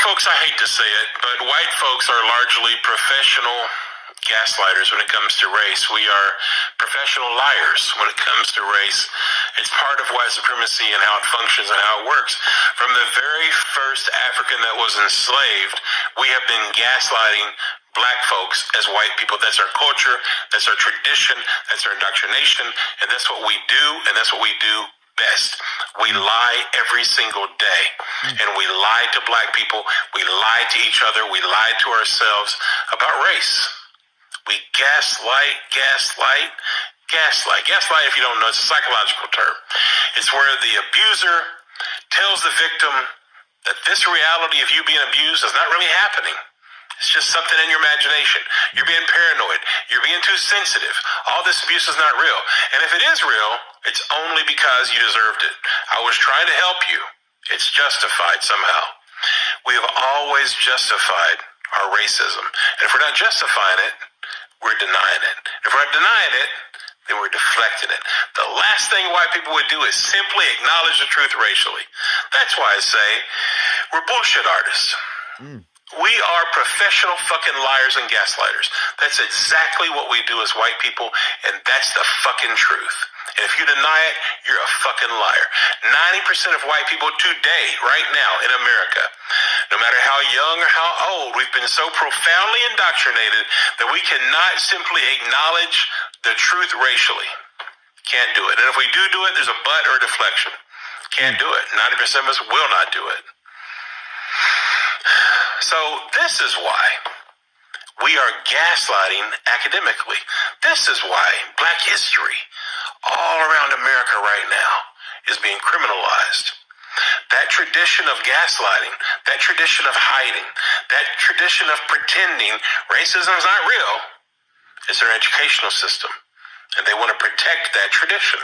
folks, I hate to say it, but white folks are largely professional gaslighters when it comes to race. We are professional liars when it comes to race. It's part of white supremacy and how it functions and how it works. From the very first African that was enslaved, we have been gaslighting black folks as white people. That's our culture, that's our tradition, that's our indoctrination, and that's what we do, and that's what we do best. We lie every single day, and we lie to black people, we lie to each other, we lie to ourselves about race. We gaslight. Gaslight, if you don't know, it's a psychological term. It's where the abuser tells the victim that this reality of you being abused is not really happening. It's just something in your imagination. You're being paranoid. You're being too sensitive. All this abuse is not real. And if it is real, it's only because you deserved it. I was trying to help you. It's justified somehow. We have always justified our racism. And if we're not justifying it, we're denying it. If we're not denying it, then we're deflecting it. The last thing white people would do is simply acknowledge the truth racially. That's why I say we're bullshit artists. We are professional fucking liars and gaslighters. That's exactly what we do as white people, and that's the fucking truth. And if you deny it, you're a fucking liar. 90% of white people today, right now in America, no matter how young or how old, we've been so profoundly indoctrinated that we cannot simply acknowledge the truth racially. Can't do it. And if we do it, there's a but or a deflection. Can't do it. 90% of us will not do it. So this is why we are gaslighting academically. This is why black history all around America right now is being criminalized. That tradition of gaslighting, that tradition of hiding, that tradition of pretending racism is not real, is their educational system. And they want to protect that tradition.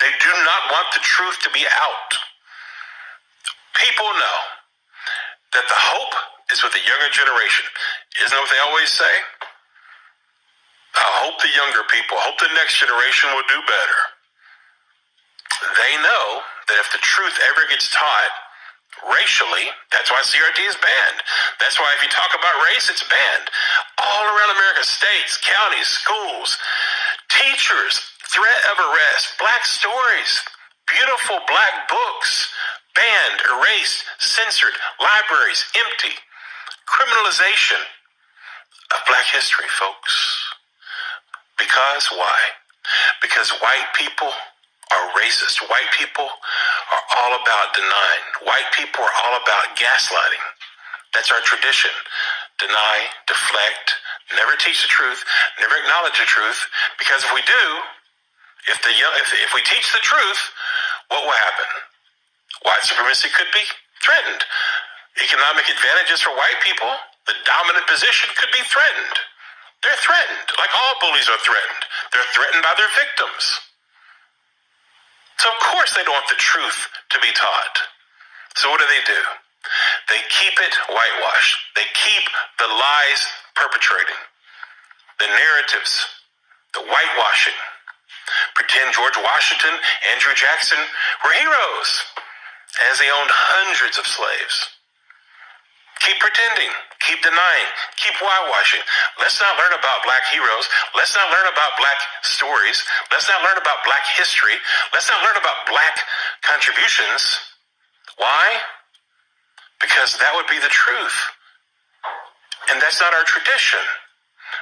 They do not want the truth to be out. People know that the hope is with the younger generation. Isn't that what they always say? I hope the younger people, I hope the next generation will do better. They know that if the truth ever gets taught racially, that's why CRT is banned. That's why if you talk about race, it's banned. All around America, states, counties, schools, teachers, threat of arrest, black stories, beautiful black books, banned, erased, censored, libraries empty. Criminalization of black history, folks. Because why? Because white people are racist. White people are all about denying. White people are all about gaslighting. That's our tradition. Deny, deflect, never teach the truth, never acknowledge the truth. Because if we do, if we teach the truth, what will happen? White supremacy could be threatened. Economic advantages for white people, the dominant position could be threatened. They're threatened, like all bullies are threatened. They're threatened by their victims. So of course they don't want the truth to be taught. So what do? They keep it whitewashed. They keep the lies perpetrating, the narratives, the whitewashing. Pretend George Washington, Andrew Jackson were heroes, as they owned hundreds of slaves. Keep pretending, keep denying, keep whitewashing. Let's not learn about black heroes. Let's not learn about black stories. Let's not learn about black history. Let's not learn about black contributions. Why? Because that would be the truth. And that's not our tradition.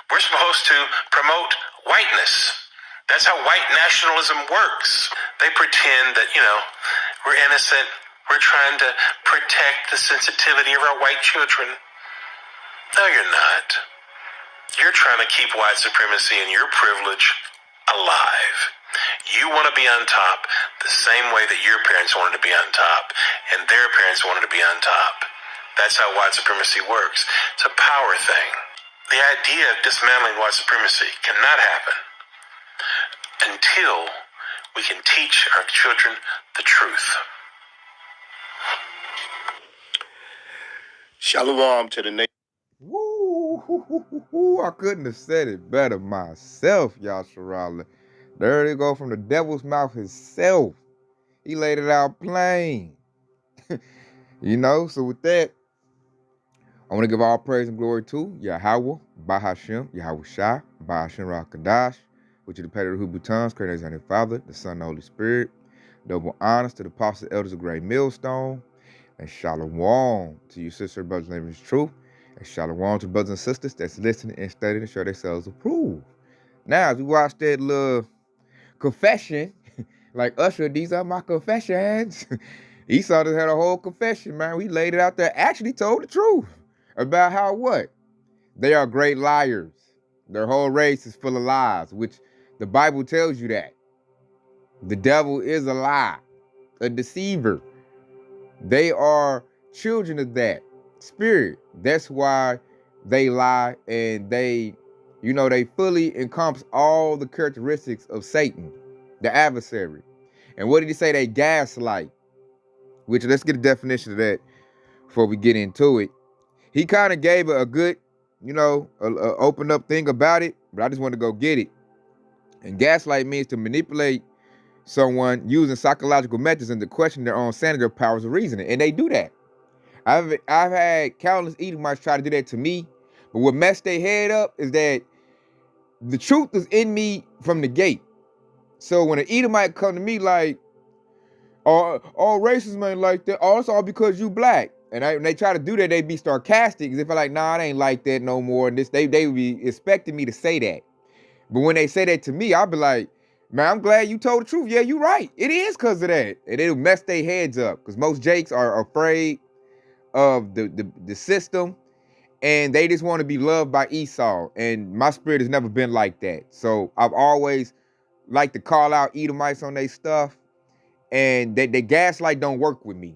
We're supposed to promote whiteness. That's how white nationalism works. They pretend that, we're innocent. We're trying to protect the sensitivity of our white children. No, you're not. You're trying to keep white supremacy and your privilege alive. You want to be on top the same way that your parents wanted to be on top and their parents wanted to be on top. That's how white supremacy works. It's a power thing. The idea of dismantling white supremacy cannot happen until we can teach our children the truth. Shalom to the nation. Woo! I couldn't have said it better myself, Yasharala. There they go from the devil's mouth himself. He laid it out plain. So with that, I want to give all praise and glory to Yahweh, Bahashem, Yahweh Shai, Bahashem Rakadash, which is the pattern of the Hubutans, created as Father, the Son, and the Holy Spirit. Double honors to the apostles, elders of Great Millstone, and shalom to you, sister, brothers, name is truth, and shalom to brothers and sisters that's listening and studying to show themselves approved. Now, as we watch that little confession, like Usher, these are my confessions. Esau just had a whole confession, man. We laid it out there, actually told the truth about how what? They are great liars. Their whole race is full of lies, which the Bible tells you that. The devil is a lie, a deceiver. They are children of that spirit. That's why they lie, and they fully encompass all the characteristics of Satan, the adversary. And what did he say? They gaslight, which let's get a definition of that before we get into it. He kind of gave a good, open up thing about it, but I just want to go get it. And gaslight means to manipulate someone using psychological methods and to question their own sanity or powers of reasoning. And they do that. I've had countless Edomites try to do that to me, but what messed their head up is that the truth is in me from the gate. So when an Edomite come to me like, all racism ain't like that, it's all because you black. And when they try to do that, they be sarcastic, as if like, nah, it ain't like that no more. And they would be expecting me to say that. But when they say that to me, I'll be like, man, I'm glad you told the truth. Yeah, you're right. It is because of that. And it'll mess their heads up, because most Jakes are afraid of the system, and they just want to be loved by Esau. And my spirit has never been like that. So I've always liked to call out Edomites on their stuff, and the gaslight don't work with me,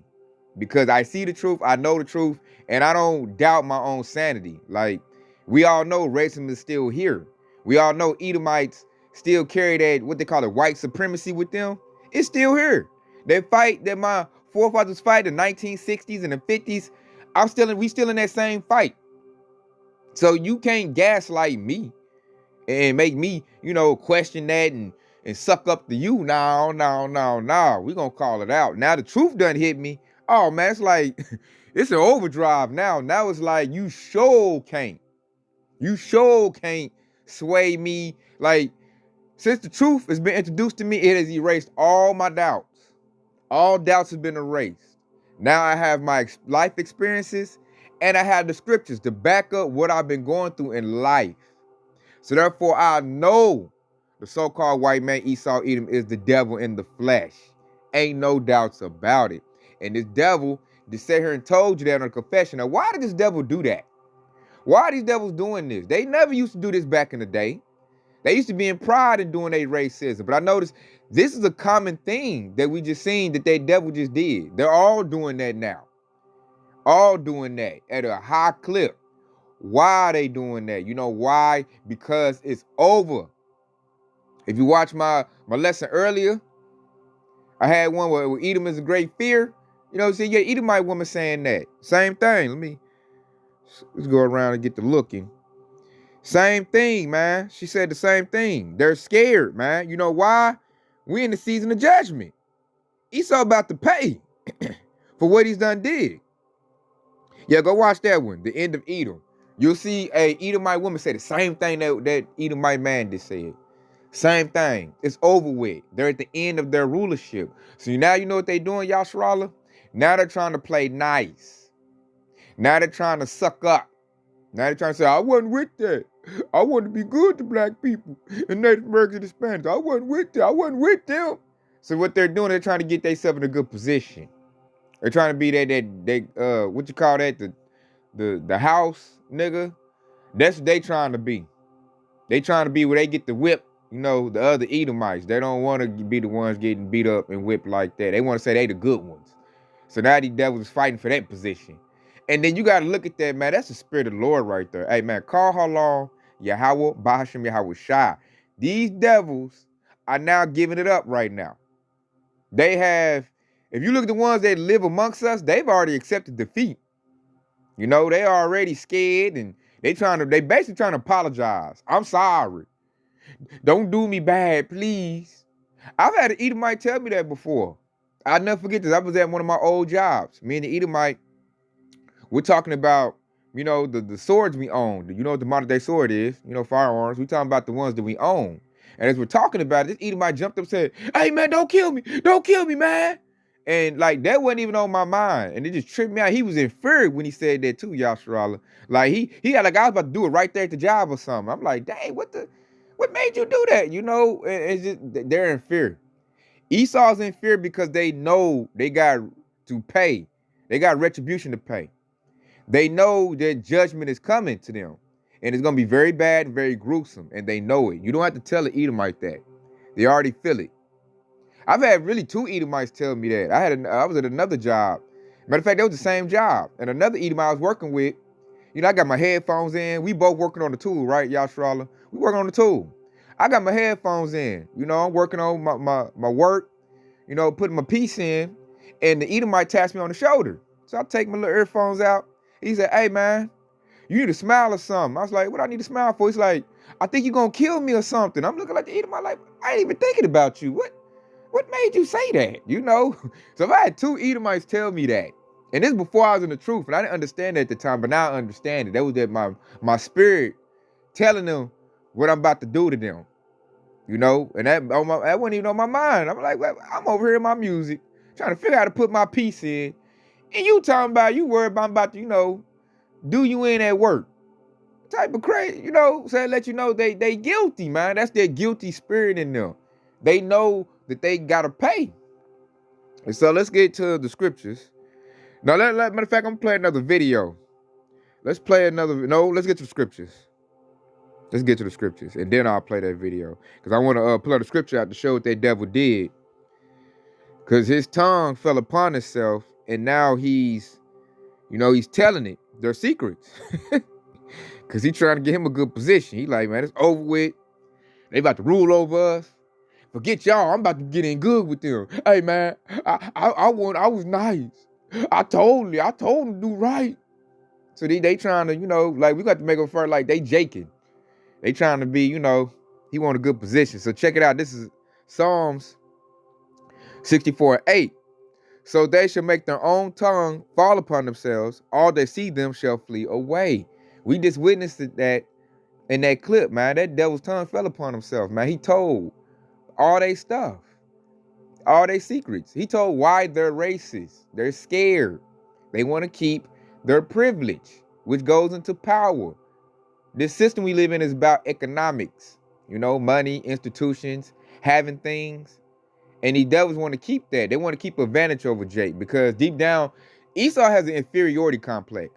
because I see the truth, I know the truth, and I don't doubt my own sanity. Like, we all know racism is still here. We all know Edomites still carry that, what they call it, white supremacy with them. It's still here. They fight that my forefathers fight in the 1960s and the 50s. We still in that same fight. So you can't gaslight me and make me, question that and suck up to you. No. We gonna call it out. Now the truth done hit me. Oh man, it's like, it's an overdrive now. Now it's like, you sure can't sway me. Like, since the truth has been introduced to me, it has erased all my doubts. All doubts have been erased. Now I have my life experiences, and I have the scriptures to back up what I've been going through in life. So therefore, I know the so-called white man, Esau Edom, is the devil in the flesh. Ain't no doubts about it. And this devil just sat here and told you that on a confession. Now, why did this devil do that? Why are these devils doing this? They never used to do this back in the day. They used to be in pride in doing their racism. But I noticed this is a common thing that we just seen that devil just did. They're all doing that now. All doing that at a high clip. Why are they doing that? You know why? Because it's over. If you watch my lesson earlier, I had one where Edom is a great fear. Yeah, Edomite woman saying that. Same thing. Let's go around and get the looking. Same thing, man. She said the same thing. They're scared, man. You know why? We in the season of judgment. Esau about to pay for what he's done did. Yeah, go watch that one, the end of Edom. You'll see a Edomite woman say the same thing that Edomite man just said. Same thing. It's over with. They're at the end of their rulership. So now you know what they're doing, Yasharala? Now they're trying to play nice. Now they're trying to suck up. Now they're trying to say, I wasn't with that. I want to be good to black people and Native Americans and Hispanics. I wasn't with them. I wasn't with them. So what they're doing, they're trying to get themselves in a good position. They're trying to be what you call that, the house nigga. That's what they trying to be. They trying to be where they get the whip, the other Edomites. They don't want to be the ones getting beat up and whipped like that. They want to say they the good ones. So now these devils is fighting for that position. And then you got to look at that, man. That's the spirit of the Lord right there. Hey, man, call halal, Yahweh, Bahashem, Yahweh Shai. These devils are now giving it up right now. They have, if you look at the ones that live amongst us, they've already accepted defeat. They already scared, and they basically trying to apologize. I'm sorry. Don't do me bad, please. I've had an Edomite tell me that before. I'll never forget this. I was at one of my old jobs. Me and the Edomite, we're talking about You know, the swords we own. You know what the modern day sword is? You know, firearms. We talking about the ones that we own. And as we're talking about it, this Edomite jumped up and said, "Hey man, don't kill me. Don't kill me, man." And like that wasn't even on my mind. And it just tripped me out. He was in fear when he said that too, Yasharala. Like he had like I was about to do it right there at the job or something. I'm like, dang, what made you do that? You know, it's just they're in fear. Esau's in fear because they know they got to pay. They got retribution to pay. They know that judgment is coming to them. And it's going to be very bad and very gruesome. And they know it. You don't have to tell an Edomite that. They already feel it. I've had really 2 Edomites tell me that. I was at another job. Matter of fact, that was the same job. And another Edomite I was working with, you know, I got my headphones in. We both working on the tool, right, Yashrala? We working on the tool. I got my headphones in. You know, I'm working on my work, you know, putting my piece in. And the Edomite taps me on the shoulder. So I take my little earphones out. He said, "Hey, man, you need to smile or something." I was like, "What do I need to smile for?" He's like, "I think you're going to kill me or something." I'm looking like the Edomite, like, I ain't even thinking about you. What made you say that? You know? So if I had 2 Edomites tell me that, and this before I was in the truth, and I didn't understand it at the time, but now I understand it. That was that my spirit telling them what I'm about to do to them. You know? And that wasn't even on my mind. I'm like, well, I'm over here in my music, trying to figure out how to put my piece in. And you talking about, you worried about I'm about to, you know, do you in at work. Type of crazy, you know, so let you know they guilty, man. That's their guilty spirit in them. They know that they gotta pay. And so let's get to the scriptures. Now, matter of fact, I'm gonna play another video. Let's get to the scriptures. Let's get to the scriptures, and then I'll play that video. Because I want to pull out the scripture out to show what that devil did. Because his tongue fell upon himself, and now he's telling it. They're secrets. Because he's trying to get him a good position. He like, man, it's over with. They about to rule over us. Forget y'all. I'm about to get in good with them. Hey, man, I was nice. I told him to do right. So they trying to, you know, like we got to make them feel like they jaking. They trying to be, you know, he want a good position. So check it out. This is Psalms 64:8. So they shall make their own tongue fall upon themselves. All that see them shall flee away. We just witnessed that in that clip, man. That devil's tongue fell upon himself, man. He told all they stuff, all their secrets. He told why they're racist. They're scared. They want to keep their privilege, which goes into power. This system we live in is about economics, you know, money, institutions, having things. And the devils want to keep that. They want to keep advantage over Jake because deep down, Esau has an inferiority complex.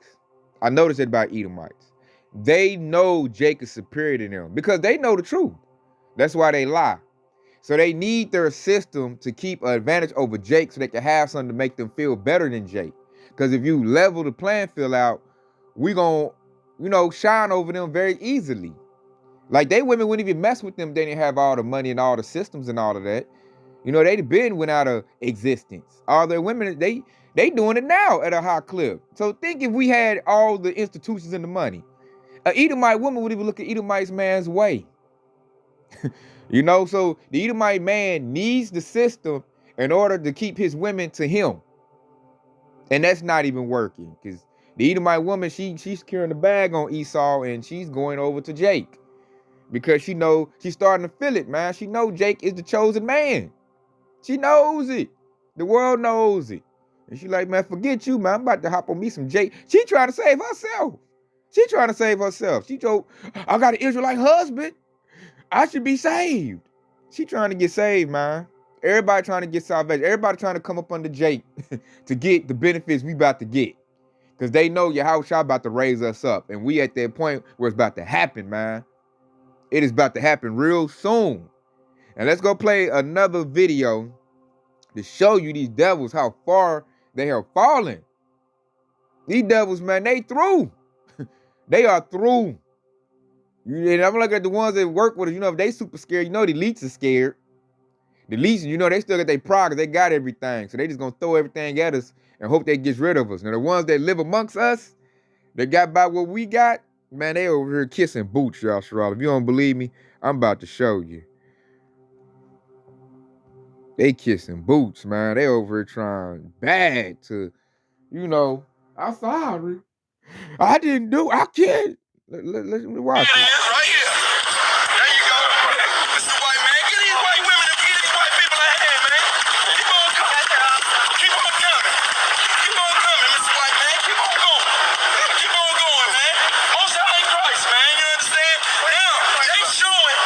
I noticed it about Edomites. They know Jake is superior to them because they know the truth. That's why they lie. So they need their system to keep an advantage over Jake so they can have something to make them feel better than Jake. Because if you level the playing field out, we gonna, you know, shine over them very easily. Like they women wouldn't even mess with them. They didn't have all the money and all the systems and all of that. You know, they'd been went out of existence. All their women, they doing it now at a high clip. So think if we had all the institutions and the money, an Edomite woman would even look at Edomite's man's way. You know, so the Edomite man needs the system in order to keep his women to him. And that's not even working because the Edomite woman, she's carrying the bag on Esau and she's going over to Jake because she know she's starting to feel it, man. She know Jake is the chosen man. She knows it. The world knows it. And she like, man, forget you, man. I'm about to hop on me some Jake. She trying to save herself. She trying to save herself. She told, I got an Israelite husband. I should be saved. She trying to get saved, man. Everybody trying to get salvation. Everybody trying to come up under Jake to get the benefits we about to get. Because they know Yahushua about to raise us up. And we at that point where it's about to happen, man. It is about to happen real soon. And let's go play another video to show you these devils how far they have fallen. These devils, man, they through. They are through. And I'm looking at the ones that work with us. You know, if they super scared, you know the elites are scared. The elites, you know, they still got their pride because they got everything. So they just gonna throw everything at us and hope they gets rid of us. Now the ones that live amongst us, that got by what we got, man, they over here kissing boots, y'all. If you don't believe me, I'm about to show you. They kissing boots, man. They over here trying bad to, you know, I'm sorry. I didn't do. I can't. Let me watch Here it. it is, right here. There you go. This is the white man. Get these white women and get these white people a hand, man. Keep on coming. Keep on coming. Keep on coming, Mr. White Man. Keep on going. Keep on going, man. Most high in Christ, man. You understand? Now, they showing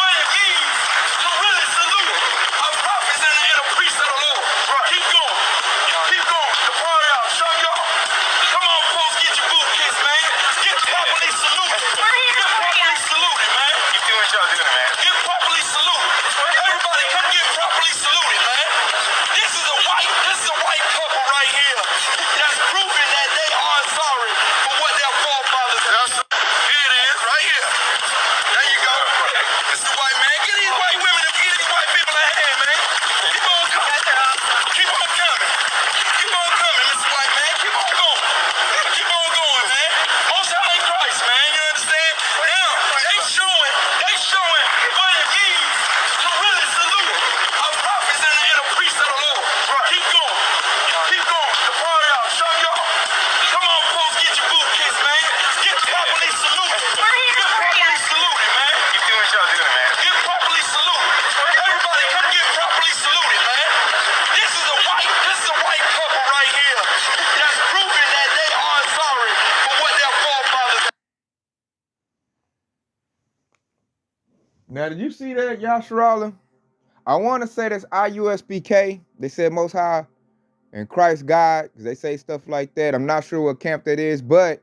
what it means to really salute a prophet and a priest of the Lord. Keep going. Keep going. The party out. Show y'all. Come on, folks, get your boot kiss, man. Get properly saluted. Get properly saluted, man. Keep doing what y'all doing, man. Get properly saluted. Everybody come get properly saluted, man. This is a white couple right here that's proving that they are sorry for what their forefathers have done. Here it is, right here. There you go. This is the white man. Get these white women and get these white people a hand, man. Keep on coming. Keep on coming. Keep on coming, Mr. White Man. Keep on going. Keep on going, man. Most high in Christ, man. You understand? Now, they showing what it means to really salute a prophet and a priest of the Lord. Keep going. Keep going. The party out. Show y'all. Come on, folks, get your boot kiss, man. Get properly saluted. Get properly saluted, man. Keep doing what y'all doing, man. Get properly saluted. Everybody come get properly saluted, man. This is a white couple right here that's proving that they are sorry for what their forefathers. Now, did you see that, Yasharala? I want to say that's IUSBK. They said Most High and Christ God, because they say stuff like that. I'm not sure what camp that is, but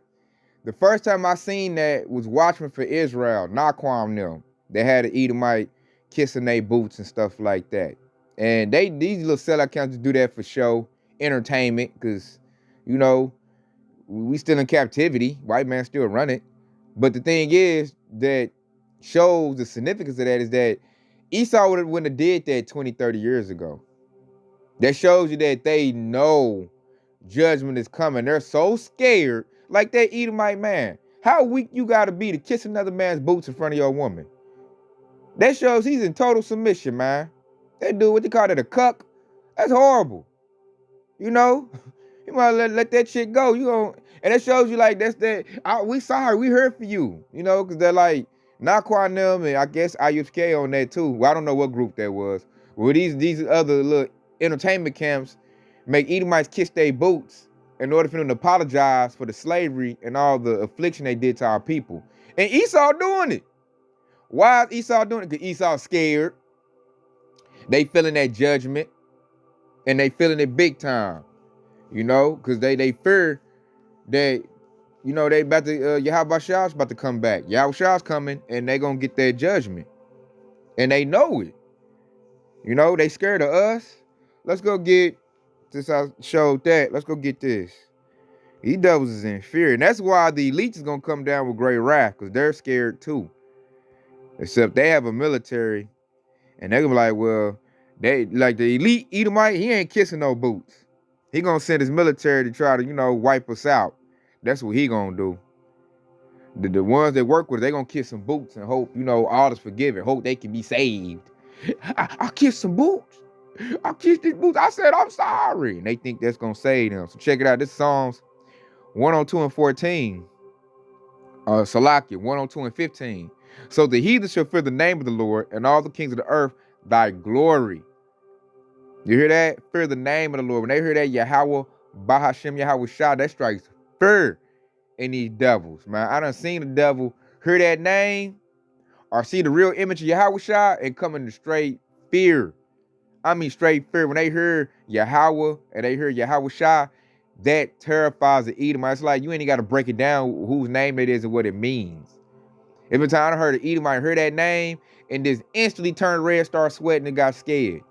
the first time I seen that was Watchmen for Israel, Naquam them. They had an Edomite kissing their boots and stuff like that. And these little sellout accounts do that for show, entertainment, because, you know, we still in captivity. White man still run it. But the thing is that shows the significance of that is that Esau wouldn't have did that 20, 30 years ago. That shows you that they know judgment is coming. They're so scared, like that Edomite man. How weak you gotta be to kiss another man's boots in front of your woman? That shows he's in total submission, man. That dude, what they call it, a cuck? That's horrible. You know? You might let that shit go. You know, and it shows you like we sorry, we heard for you. You know, because they're like Naquan them and I guess IUSK on that too. Well, I don't know what group that was. Well, these other little entertainment camps make Edomites kiss their boots in order for them to apologize for the slavery and all the affliction they did to our people. And Esau doing it. Why is Esau doing it? Because Esau's scared. They feeling that judgment. And they feeling it big time. You know, because they fear that, you know, they about to, Yahweh Shah's about to come back. Yahweh Shah's coming and they going to get their judgment. And they know it. You know, they scared of us. Let's go get, since I showed that, let's go get this. These devils is in fear. And that's why the elites is going to come down with great wrath, because they're scared too. Except they have a military. And they're going to be like, well, they like the elite Edomite, he ain't kissing no boots. He going to send his military to try to, you know, wipe us out. That's what he going to do. The ones that work with, they going to kiss some boots and hope, you know, all is forgiven. Hope they can be saved. I kiss some boots. I kissed these boots. I said, I'm sorry. And they think that's going to save them. So check it out. This is Psalms 102 and 14. Salakia 102 and 15. So the heathen shall fear the name of the Lord, and all the kings of the earth thy glory. You hear that? Fear the name of the Lord. When they hear that Yahweh, Bahashem, Yahweh Shah, that strikes fear in these devils, man. I done seen the devil hear that name or see the real image of Yahweh Shah and come into straight fear. I mean straight fear. When they hear Yahweh and they hear Yahweh Shah, that terrifies the Edomite. It's like you ain't got to break it down whose name it is and what it means. Every time I heard an Edomite hear that name and just instantly turned red, started sweating and got scared.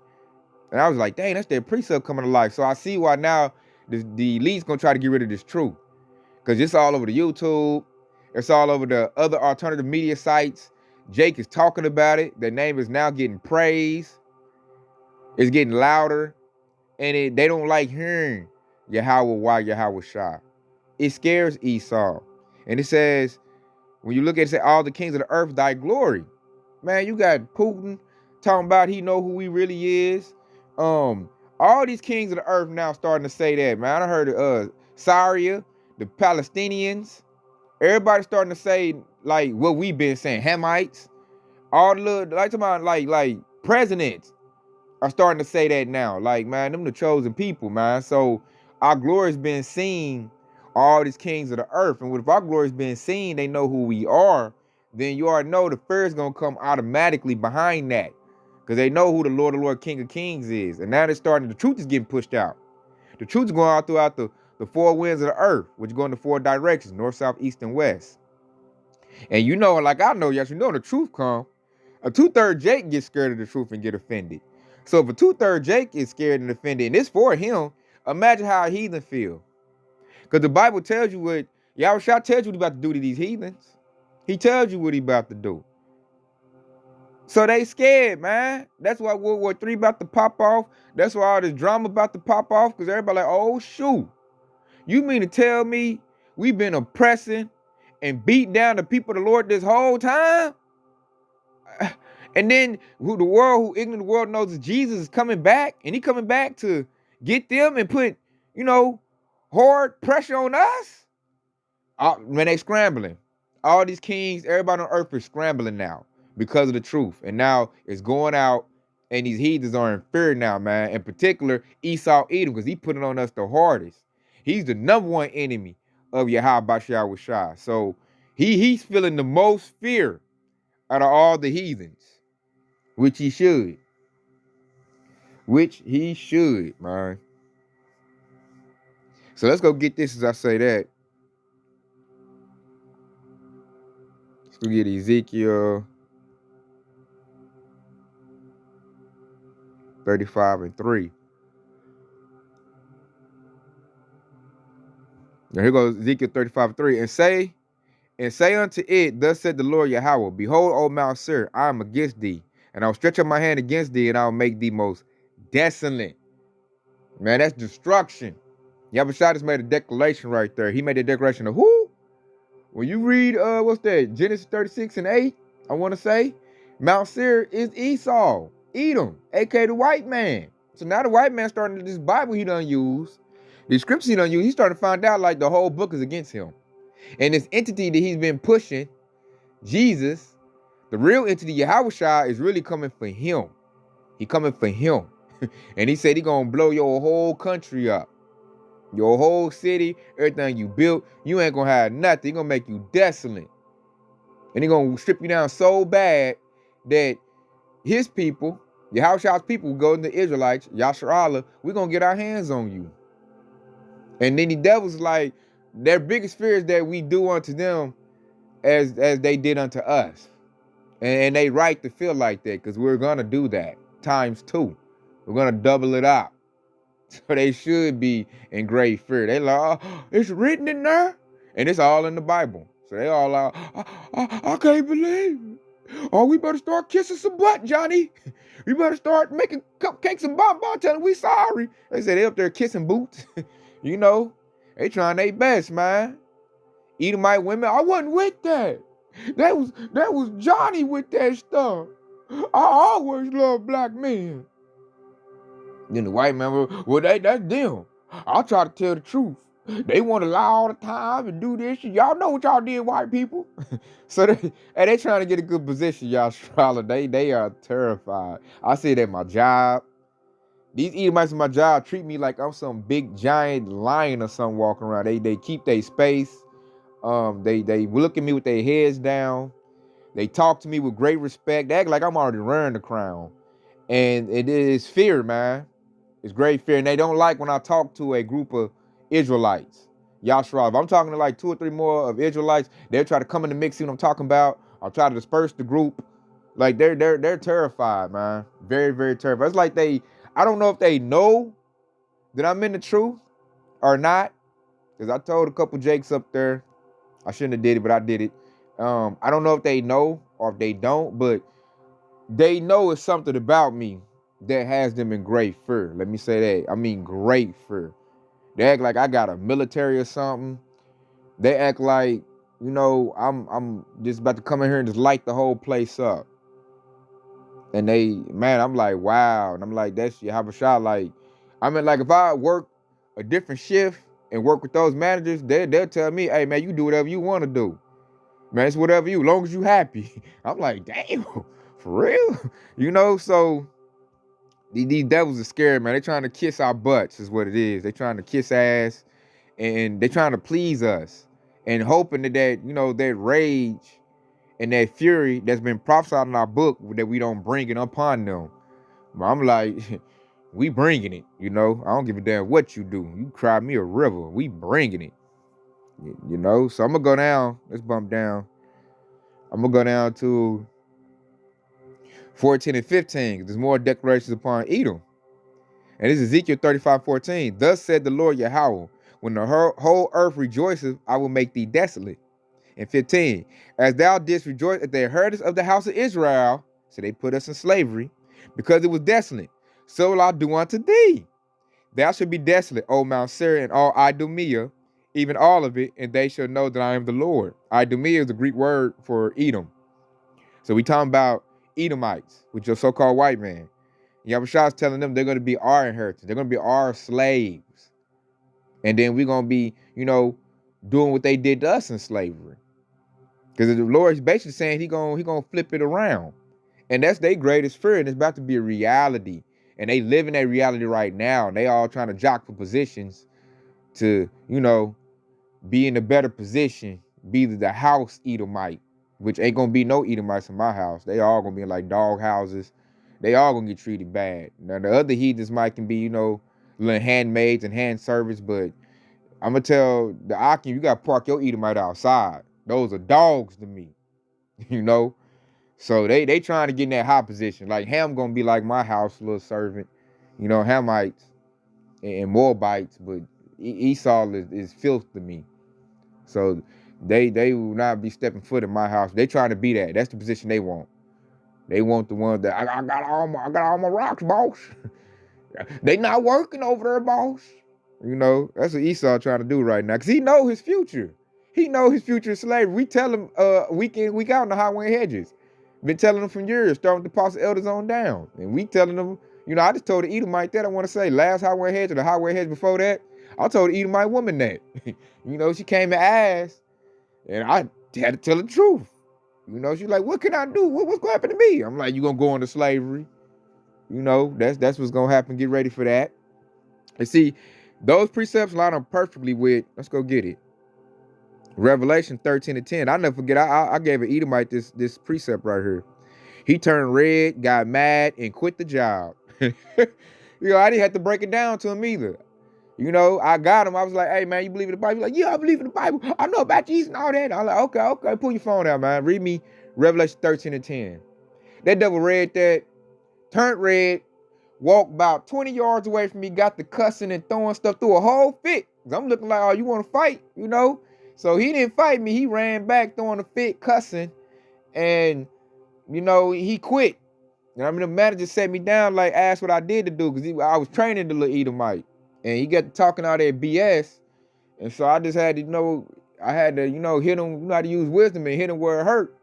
And I was like, dang, that's their precept coming to life. So I see why now the elite's going to try to get rid of this truth. Because it's all over the YouTube. It's all over the other alternative media sites. Jake is talking about it. Their name is now getting praised. It's getting louder. And they don't like hearing Yahweh, Yahweh Shah. It scares Esau. And it says, when you look at it, it says, all the kings of the earth, thy glory. Man, you got Putin talking about he know who he really is. All these kings of the earth now starting to say that, man. I heard Syria, the Palestinians, everybody starting to say like what we've been saying, Hamites, all the little like about like presidents are starting to say that now. Like, man, them the chosen people, man. So our glory's been seen, all these kings of the earth. And if our glory's been seen, they know who we are, then you already know the fear is gonna come automatically behind that. Because they know who the Lord, King of Kings is. And now they're starting, the truth is getting pushed out. The truth is going out throughout the four winds of the earth, which go in the four directions, north, south, east, and west. And you know, like I know, yes, you know the truth come. A 2/3 Jake gets scared of the truth and get offended. So if a 2/3 Jake is scared and offended, and it's for him, imagine how a heathen feel. Because the Bible tells you what, Yahushua tells you what he about to do to these heathens. He tells you what he about to do. So they scared, man. That's why World War III about to pop off. That's why all this drama about to pop off, because everybody like, oh, shoot. You mean to tell me we've been oppressing and beating down the people of the Lord this whole time? And then who ignorant the world knows that Jesus is coming back, and he coming back to get them and put, hard pressure on us? When they scrambling. All these kings, everybody on earth is scrambling now because of the truth. And now it's going out, and these heathens are in fear now, man. In particular, Esau Edom, because he put it on us the hardest. He's the number one enemy of Yahweh. So he's feeling the most fear out of all the heathens, which he should. Man. So let's go get this as I say that. Let's go get Ezekiel 35:3. Now here goes Ezekiel 35:3. And say unto it, thus said the Lord Yahweh, behold, O Mount Seir, I am against thee, and I will stretch out my hand against thee, and I will make thee most desolate. Man, that's destruction. Yahushua just made a declaration right there. He made a declaration of who? When you read, what's that? Genesis 36:8, I want to say, Mount Seir is Esau, Edom, aka the white man. So now the white man starting to, this Bible he done use, the scriptures he done use, he's starting to find out like the whole book is against him. And this entity that he's been pushing, Jesus, the real entity, Yahushua, is really coming for him. He coming for him. And he said he gonna blow your whole country up. Your whole city, everything you built, you ain't gonna have nothing. He gonna make you desolate. And he gonna strip you down so bad that his people, Yahushua's people, go to the Israelites, Yasharallah, we gonna get our hands on you. And then the devil's like, their biggest fear is that we do unto them as they did unto us. And they right to feel like that, because we're going to do that ×2. We're going to double it up. So they should be in great fear. They like, oh, it's written in there. And it's all in the Bible. So they all like, I can't believe it. Oh, we better start kissing some butt, Johnny. We better start making cupcakes and bonbons, telling we sorry. They say they up there kissing boots. They trying their best, man. Edomite women, I wasn't with that. That was Johnny with that stuff. I always loved black men. Then the white man, well, that's them. I'll try to tell the truth. They want to lie all the time and do this shit. Y'all know what y'all did, white people. So they trying to get a good position, y'all. They are terrified. I see it at my job. These Edomites in my job treat me like I'm some big giant lion or something walking around. They keep their space. They look at me with their heads down. They talk to me with great respect. They act like I'm already wearing the crown. And it is fear, man. It's great fear. And they don't like when I talk to a group of Israelites. Yahshua. If I'm talking to like 2 or 3 more of Israelites, they'll try to come in the mix, see what I'm talking about. I'll try to disperse the group. Like they're terrified, man. Very, very terrified. It's like I don't know if they know that I'm in the truth or not. Because I told a couple Jakes up there, I shouldn't have did it, but I did it. I don't know if they know or if they don't, but they know it's something about me that has them in great fear. Let me say that. I mean, great fear. They act like I got a military or something. They act like, I'm just about to come in here and just light the whole place up. And I'm like, wow. And I'm like, that's Yahushua. Like, I mean, like if I work a different shift and work with those managers, they'll tell me, hey man, you do whatever you want to do. Man, it's whatever you, as long as you happy. I'm like, damn, for real? You know, so these devils are scared, man. They trying to kiss our butts is what it is. They trying to kiss ass, and they trying to please us, and hoping that you know, that rage and that fury that's been prophesied in our book, that we don't bring it upon them. But I'm like, we bringing it, you know. I don't give a damn what you do. You cry me a river, we bringing it, you know. So I'm gonna go down. Let's bump down. I'm gonna go down to 14 and 15. There's more declarations upon Edom. And this is Ezekiel 35:14. Thus said the Lord Yahweh, when the whole earth rejoiceth, I will make thee desolate. And 15, as thou didst rejoice at the inheritance of the house of Israel, so they put us in slavery, because it was desolate, so will I do unto thee. Thou shalt be desolate, O Mount Seir, and all eDUMB, even all of it, and they shall know that I am the Lord. eDUMB is the Greek word for Edom. So we talking about Edomites, which are so-called white man. Yahushua is telling them they're going to be our inheritance. They're going to be our slaves. And then we're going to be, you know, doing what they did to us in slavery. Because the Lord is basically saying he gonna flip it around. And that's their greatest fear, and it's about to be a reality. And they live in that reality right now. And they all trying to jock for positions to, you know, be in a better position, be the house Edomite, which ain't gonna be no Edomites in my house. They all gonna be in like dog houses. They all gonna get treated bad. Now the other heathens can be, you know, little handmaids and hand service, but I'm gonna tell the Akim, you gotta park your Edomite outside. Those are dogs to me, you know. So they trying to get in that high position. Like Ham gonna be like my house little servant, you know, Hamites and Moabites, but Esau is filth to me. So they will not be stepping foot in my house. They trying to be that. That's the position they want. They want the ones that I got all my rocks, boss. They not working over there, boss. You know, that's what Esau trying to do right now. Cause he know his future. He know his future is slavery. We tell him week in, week out in the highway hedges. Been telling them from years, starting with the apostle elders on down. And we telling them, you know, I just told the Edomite that I want to say last highway hedge or the highway hedge before that. I told the Edomite woman that. You know, she came and asked, and I had to tell the truth. You know, she's like, what can I do? What's going to happen to me? I'm like, you going to go into slavery. You know, that's what's going to happen. Get ready for that. And see, those precepts line up perfectly with, let's go get it, Revelation 13 and 10. I'll never forget, I gave an Edomite this precept right here. He turned red, got mad, and quit the job. You know, I didn't have to break it down to him either. You know, I got him. I was like, hey, man, you believe in the Bible? He's like, yeah, I believe in the Bible. I know about Jesus and all that. I'm like, okay, pull your phone out, man. Read me Revelation 13 and 10. That devil read that, turned red, walked about 20 yards away from me, got the cussing and throwing stuff through a whole fit. I'm looking like, oh, you want to fight, you know? So he didn't fight me. He ran back throwing a fit, cussing, and, you know, he quit. And I mean, the manager set me down, like, asked what I did to do, because I was training the little Edomite. And he got to talking all that BS. And so I just had to, you know, hit him, you know how to use wisdom and hit him where it hurt.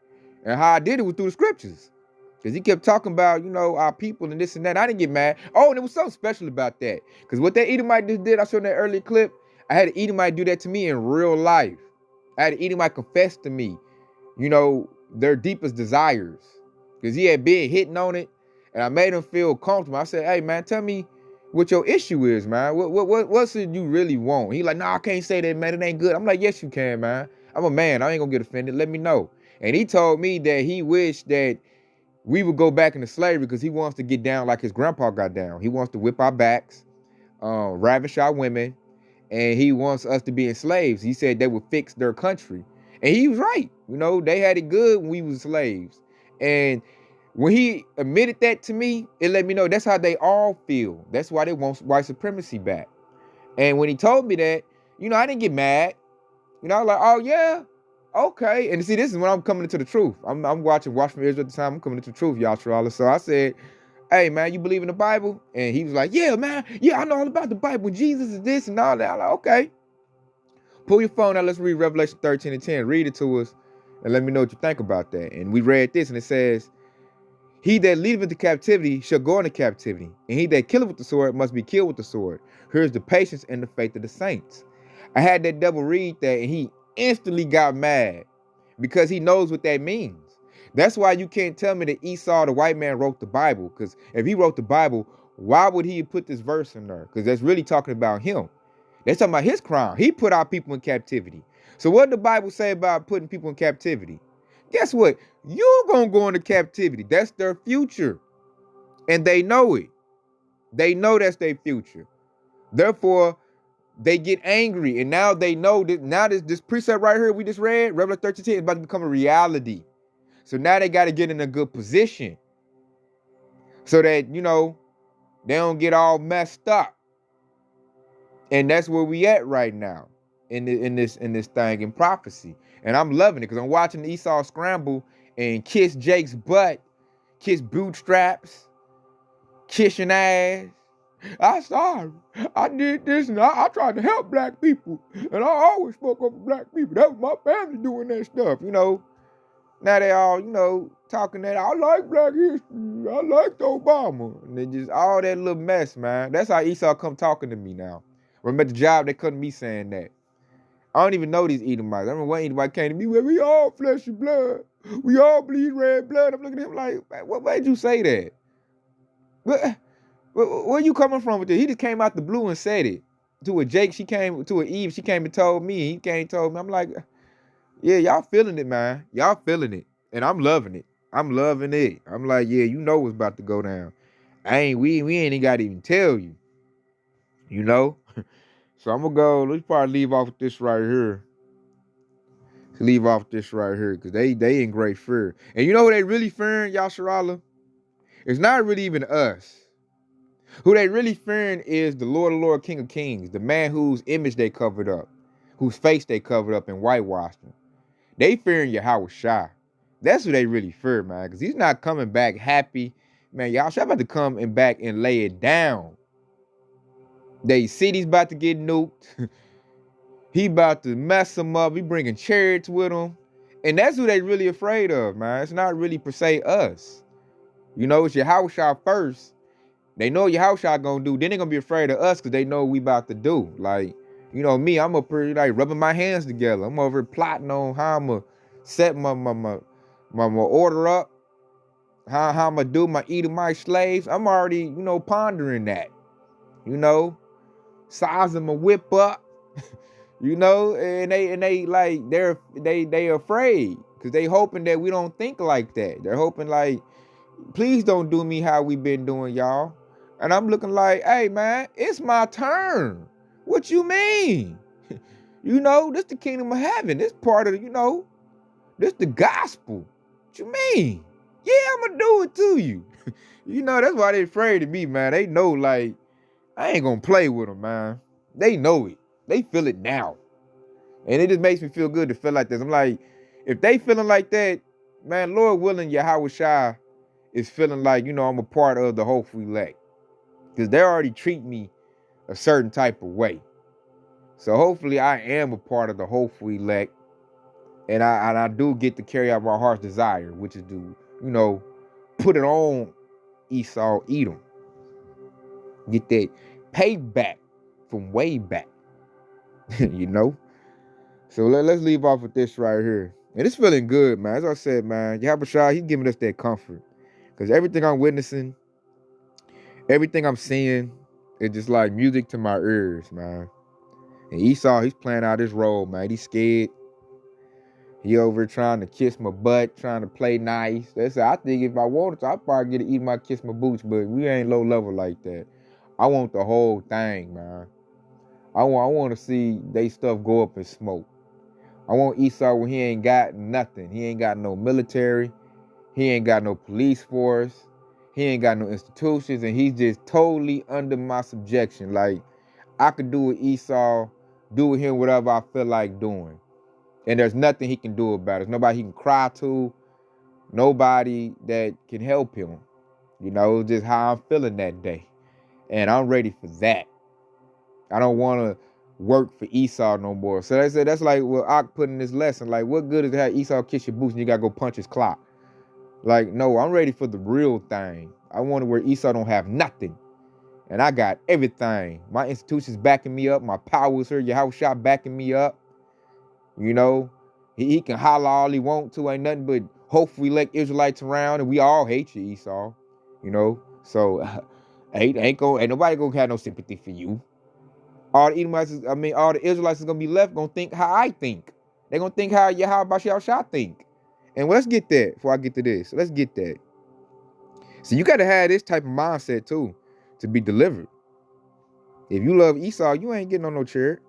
And how I did it was through the scriptures. Because he kept talking about, you know, our people and this and that. I didn't get mad. Oh, and there was something special about that. Because what that Edomite just did, I showed in that earlier clip, I had an Edomite do that to me in real life. I had an Edomite confess to me, you know, their deepest desires. Because he had been hitting on it. And I made him feel comfortable. I said, hey, man, tell me what your issue is, man. What's it you really want? He like, nah, I can't say that, man. It ain't good. I'm like, yes, you can, man. I'm a man. I ain't gonna get offended. Let me know. And he told me that he wished that we would go back into slavery because he wants to get down like his grandpa got down. He wants to whip our backs, ravish our women, and he wants us to be slaves. He said that would fix their country. And he was right. You know, they had it good when we was slaves. And when he admitted that to me, it let me know that's how they all feel. That's why they want white supremacy back. And when he told me that, you know, I didn't get mad. You know, I was like, oh, yeah, okay. And see, this is when I'm coming into the truth. I'm watching Watch from Israel at the time. I'm coming into the truth, y'all. So I said, hey, man, you believe in the Bible? And he was like, yeah, man. Yeah, I know all about the Bible. Jesus is this and all that. I'm like, okay. Pull your phone out. Let's read Revelation 13 and 10. Read it to us and let me know what you think about that. And we read this and it says, he that leadeth into captivity shall go into captivity, and he that killeth with the sword must be killed with the sword. Here's the patience and the faith of the saints. I had that devil read that, and he instantly got mad because he knows what that means. That's why you can't tell me that Esau, the white man, wrote the Bible. Because if he wrote the Bible, why would he put this verse in there? Because that's really talking about him. That's talking about his crime. He put our people in captivity. So what did the Bible say about putting people in captivity? Guess what? You're going to go into captivity. That's their future. And they know it. They know that's their future. Therefore, they get angry. And now they know that now this precept right here we just read, Revelation 13:10, is about to become a reality. So now they got to get in a good position so that, they don't get all messed up. And that's where we at right now in this thing in prophecy. And I'm loving it because I'm watching Esau scramble and kiss Jake's butt, kiss bootstraps, kissing ass. I'm sorry. I did this and I tried to help black people. And I always spoke up for black people. That was my family doing that stuff, Now they all, talking that I like black history. I liked Obama. And they just all that little mess, man. That's how Esau come talking to me now. When I'm at the job, they couldn't be saying that. I don't even know these eDUMBites. I remember when anybody came to me, well, we all flesh and blood. We all bleed red blood. I'm looking at him like, what made you say that? Where you coming from with this? He just came out the blue and said it. To a Jake, she came and told me. He came and told me. I'm like, yeah, y'all feeling it, man. Y'all feeling it. And I'm loving it. I'm loving it. I'm like, yeah, you know what's about to go down. We ain't even got to even tell you. So I'm gonna go, let's probably leave off with this right here. Because they in great fear. And you know who they really fearing, Yasharala? It's not really even us. Who they really fearing is the Lord of Lords, King of Kings, the man whose image they covered up, whose face they covered up and whitewashed him. They fearing Yahweh Shai. That's who they really fear, man, because he's not coming back happy. Man, Yahweh about to come and back and lay it down. They city's about to get nuked. He about to mess them up. He bringing chariots with him. And that's who they really afraid of, man. It's not really per se us. It's Yahweh Shai first. They know Yahweh Shai gonna do. Then they gonna be afraid of us because they know what we about to do. Like, me, I'm up here like rubbing my hands together. I'm over here plotting on how I'm gonna set my order up. How I'm gonna do my Edomite slaves. I'm already, pondering that. Sizing my whip up. And they like they afraid because they hoping that we don't think like that. They're hoping like, please don't do me how we been doing y'all. And I'm looking like, hey man, it's my turn. What you mean? This the kingdom of heaven. This part of this the gospel. What you mean? Yeah, I'm gonna do it to you. That's why they afraid of me, man. They know like I ain't gonna play with them, man. They know it. They feel it now. And it just makes me feel good to feel like this. I'm like, if they feeling like that, man, Lord willing, Yahweh Shai is feeling like, I'm a part of the hopeful elect. Because they already treat me a certain type of way. So hopefully I am a part of the hopeful elect. And I do get to carry out my heart's desire, which is to, put it on Esau, Edom. Get that payback from way back. So let's leave off with this right here. And it's feeling good, man. As I said, man, Yahweh Shai, he's giving us that comfort. Because everything I'm witnessing, everything I'm seeing, it's just like music to my ears, man. And Esau, he's playing out his role, man. He's scared. He over trying to kiss my butt, trying to play nice. I think if I wanted to, I'd probably get to eat my kiss my boots, but we ain't low level like that. I want the whole thing, man. I want to see they stuff go up in smoke. I want Esau when he ain't got nothing. He ain't got no military. He ain't got no police force. He ain't got no institutions. And he's just totally under my subjection. Like, I could do with Esau, do with him whatever I feel like doing. And there's nothing he can do about it. There's nobody he can cry to. Nobody that can help him. Just how I'm feeling that day. And I'm ready for that. I don't want to work for Esau no more. So that's like what I put in this lesson. Like, what good is it to have Esau kiss your boots and you got to go punch his clock? Like, no, I'm ready for the real thing. I want to where Esau don't have nothing. And I got everything. My institutions backing me up. My powers here, Yahushua backing me up. You know, he can holler all he want to. Ain't nothing but hopefully elect Israelites around, and we all hate you, Esau. You know, so ain't nobody gonna have no sympathy for you. All the Edomites, all the Israelites is gonna be left gonna think how I think. They gonna think how Yahushua think. And let's get that before I get to this. Let's get that. So you gotta have this type of mindset too to be delivered. If you love Esau, you ain't getting on no chair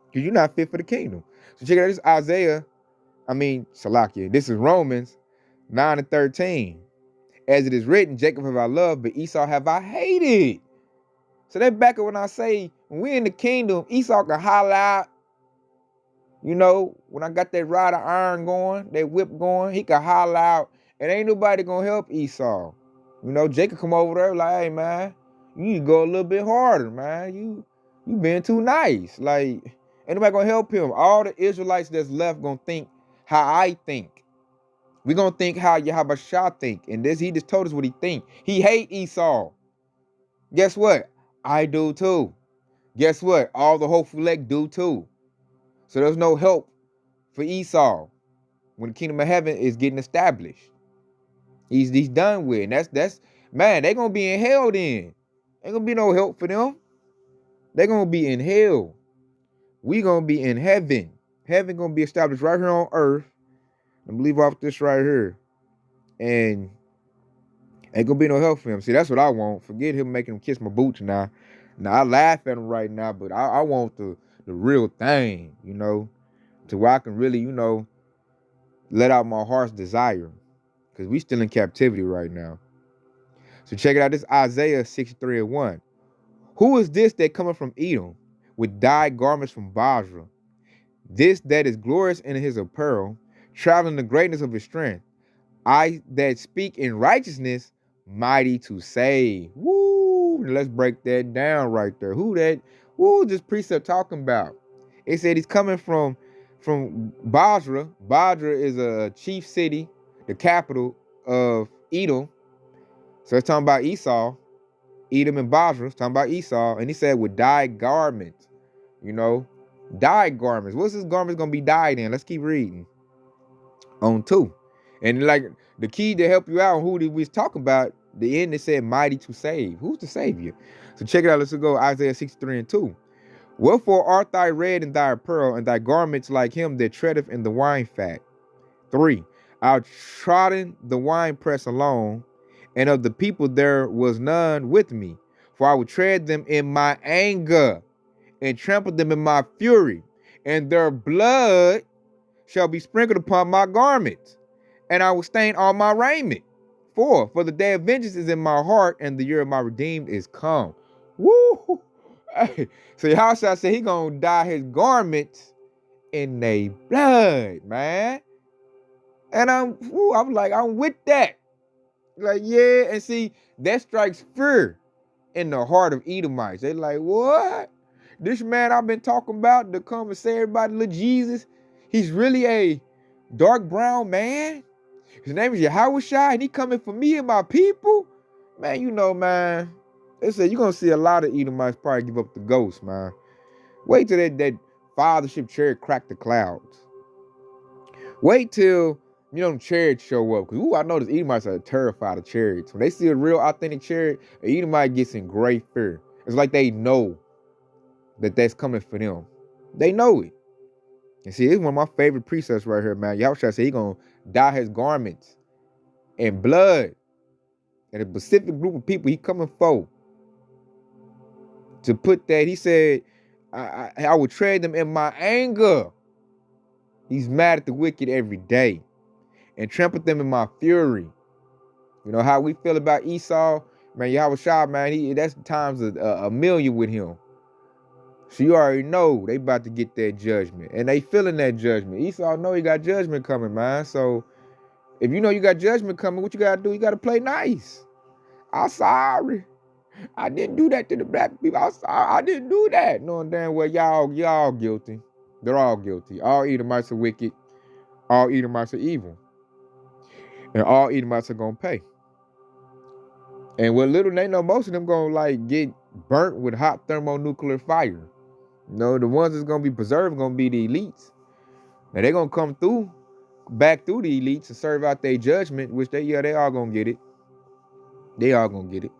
because you're not fit for the kingdom. So check it out. This Salakia. This is Romans 9:13. As it is written, Jacob have I loved, but Esau have I hated. So that back up when I say, when we in the kingdom, Esau can holler out. You know, when I got that rod of iron going, that whip going, he can holler out, and ain't nobody gonna help Esau. You know, Jacob come over there like, hey man, you need to go a little bit harder, man. You been too nice. Like, ain't nobody gonna help him. All the Israelites that's left gonna think how I think. We gonna think how Yahushua think. And he just told us what he think. He hate Esau. Guess what? I do too. Guess what? All the hopeful elect do too. So there's no help for Esau when the kingdom of heaven is getting established. He's done with. And that's man, they gonna be in hell then. Ain't gonna be no help for them. They gonna be in hell. We gonna be in heaven. Heaven gonna be established right here on earth. I'm gonna leave off this right here. And ain't gonna be no help for him. See, that's what I want. Forget him making him kiss my boots now. Now, I laugh at him right now, but I want the real thing, you know, to where I can really, you know, let out my heart's desire. Because we still in captivity right now. So check it out. This Isaiah 63:1. Who is this that cometh from Edom with dyed garments from Basra? This that is glorious in his apparel, traveling the greatness of his strength. I that speak in righteousness, mighty to save. Woo! Let's break that down right there. Who this precept talking about? It said he's coming from Basra. Basra is a chief city, the capital of Edom. So it's talking about Esau. Edom and Basra. It's talking about Esau. And he said with dyed garments. You know, dyed garments. What's his garments gonna be dyed in? Let's keep reading. On 2. And like the key to help you out on who we was talking about, the end it said mighty to save. Who's the savior? So check it out. Let's go Isaiah 63:2. Wherefore art thy red and thy apparel, and thy garments like him that treadeth in the wine fat. 3. I trodden the winepress alone, and of the people there was none with me. For I would tread them in my anger, and trample them in my fury, and their blood shall be sprinkled upon my garments, and I will stain all my raiment. 4. For the day of vengeance is in my heart, and the year of my redeemed is come. Woo! Hey. So Yahushua said he gonna dye his garments in their blood, man. And I'm like, I'm with that. Like, yeah, and see, that strikes fear in the heart of Edomites. They like, what? This man I've been talking about to come and say everybody look Jesus, he's really a dark brown man. His name is Yahushua, and he coming for me and my people. Man, you know, man, they said you're gonna see a lot of Edomites probably give up the ghost, man. Wait till that fathership chariot crack the clouds. Wait till, you know, them chariots show up. Because, I know these Edomites are terrified of chariots. When they see a real authentic chariot, an Edomite gets in great fear. It's like they know that that's coming for them. They know it. And see, this is one of my favorite precepts right here, man. Yahushua said he gonna dye his garments in blood. And a specific group of people he coming for. To put that, he said, I would tread them in my anger. He's mad at the wicked every day. And trample them in my fury. You know how we feel about Esau? Man, Yahushua, man, that's times a million with him. So you already know they about to get that judgment. And they feeling that judgment. Esau know he got judgment coming, man. So if you know you got judgment coming, what you got to do? You got to play nice. I'm sorry. I didn't do that to the black people. I'm sorry. I didn't do that. Knowing damn well y'all guilty. They're all guilty. All Edomites are wicked. All Edomites are evil. And all Edomites are going to pay. And what little they know, most of them going to like get burnt with hot thermonuclear fire. You know, the ones that's gonna be preserved gonna be the elites. Now they're gonna come through, back through the elites to serve out their judgment, which they all gonna get it. They all gonna get it.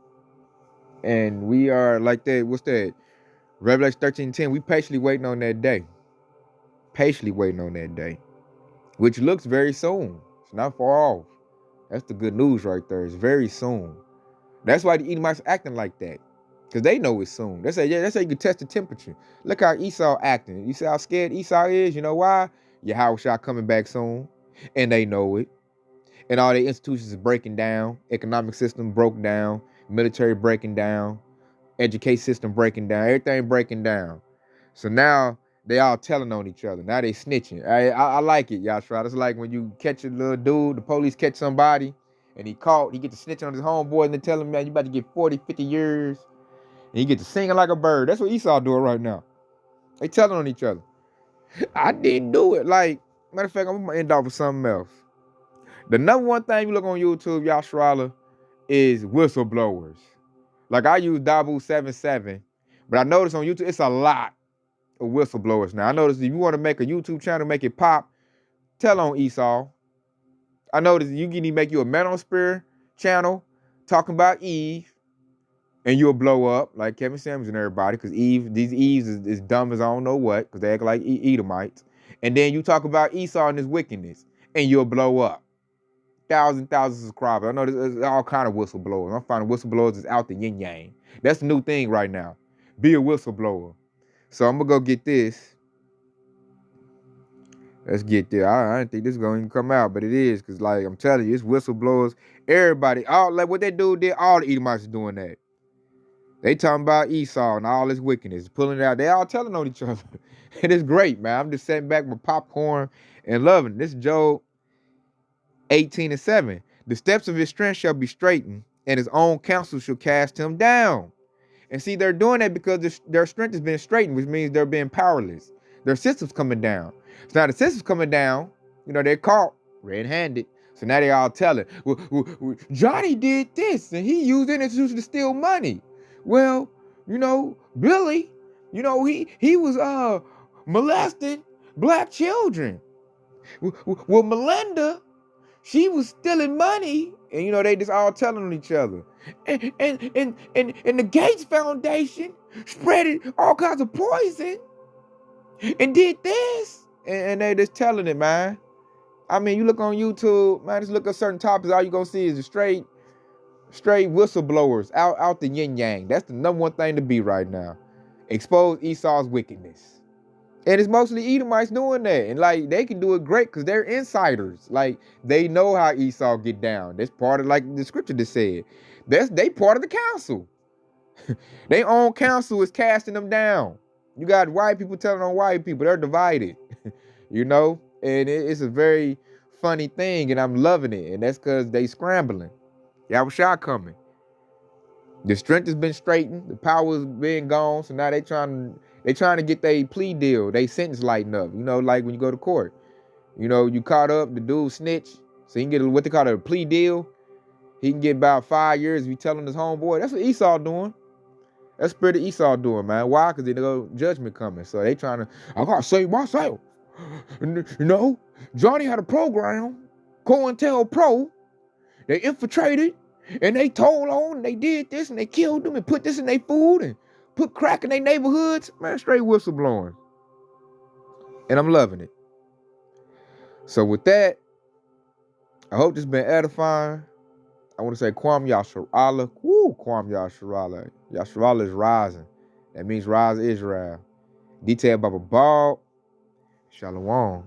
And we are like that, what's that? Revelation 13:10, we patiently waiting on that day. Patiently waiting on that day. Which looks very soon. It's not far off. That's the good news right there. It's very soon. That's why the Edomites acting like that. Because they know it's soon. That's how you can test the temperature. Look how Esau acting. You see how scared Esau is? You know why? Yahushua coming back soon. And they know it. And all the institutions is breaking down. Economic system broke down. Military breaking down. Education system breaking down. Everything breaking down. So now they all telling on each other. Now they snitching. I like it, Yashua. It's like when you catch a little dude, the police catch somebody, and he get to snitching on his homeboy, and they tell him, man, you about to get 40, 50 years. And he get to singing like a bird. That's what Esau doing right now. They telling on each other. I didn't do it. Like, matter of fact, I'm going to end off with something else. The number one thing you look on YouTube, Yashua, is whistleblowers. Like, I use Dabu77, but I notice on YouTube, it's a lot of whistleblowers now. I noticed if you want to make a YouTube channel, make it pop, tell on Esau. I noticed you can even make you a manosphere channel talking about Eve, and you'll blow up like Kevin Samuels and everybody, because these Eves is dumb as I don't know what, because they act like Edomites. And then you talk about Esau and his wickedness, and you'll blow up. Thousands of subscribers. I know there's all kind of whistleblowers. I'm finding whistleblowers is out the yin yang. That's the new thing right now. Be a whistleblower. So I'm gonna go get this. Let's get there. I didn't think this is gonna come out, but it is, because like I'm telling you, it's whistleblowers. Everybody, all like what that dude did, all the Edomites is doing that. They talking about Esau and all his wickedness, pulling it out. They all telling on each other. It is great, man. I'm just sitting back with popcorn and loving it. This is Job 18:7. The steps of his strength shall be straightened, and his own counsel shall cast him down. And see, they're doing that because their strength has been straightened, which means they're being powerless. Their system's coming down. So now the system's coming down, they're caught red-handed. So now they all telling, well, Johnny did this, and he used the institution to steal money. Well, Billy, he was molesting black children. Well, Melinda, she was stealing money, and they just all telling on each other. And the Gates Foundation spread all kinds of poison and did this, and they just telling it, man. I mean, you look on YouTube, man, just look at certain topics, all you gonna see is the straight whistleblowers out the yin yang. That's the number one thing to be right now. Expose Esau's wickedness. And it's mostly Edomites doing that. And like, they can do it great because they're insiders. Like, they know how Esau get down. That's part of, like the scripture just said. They part of the council. Their own council is casting them down. You got white people telling on white people. They're divided. And it's a very funny thing, and I'm loving it. And that's because they scrambling. Yahushua coming. The strength has been straightened. The power has been gone. So now they trying to get their plea deal, they sentence lighten up. Like when you go to court. You caught up, the dude snitch, so he can get what they call a plea deal. He can get about 5 years if you telling his homeboy. That's what Esau doing. That's spirit of Esau doing, man. Why? Because they know judgment coming. So they trying to, I gotta save myself. Johnny had a program, COINTELPRO. They infiltrated, and they told on, and they did this, and they killed them, and put this in their food, and put crack in their neighborhoods. Man, straight whistleblowing. And I'm loving it. So with that, I hope this has been edifying. I want to say Kwam Yasharala. Woo, Kwam Yasharala. Yasharala is rising. That means rise Israel. Detailed by Babal. Shalom.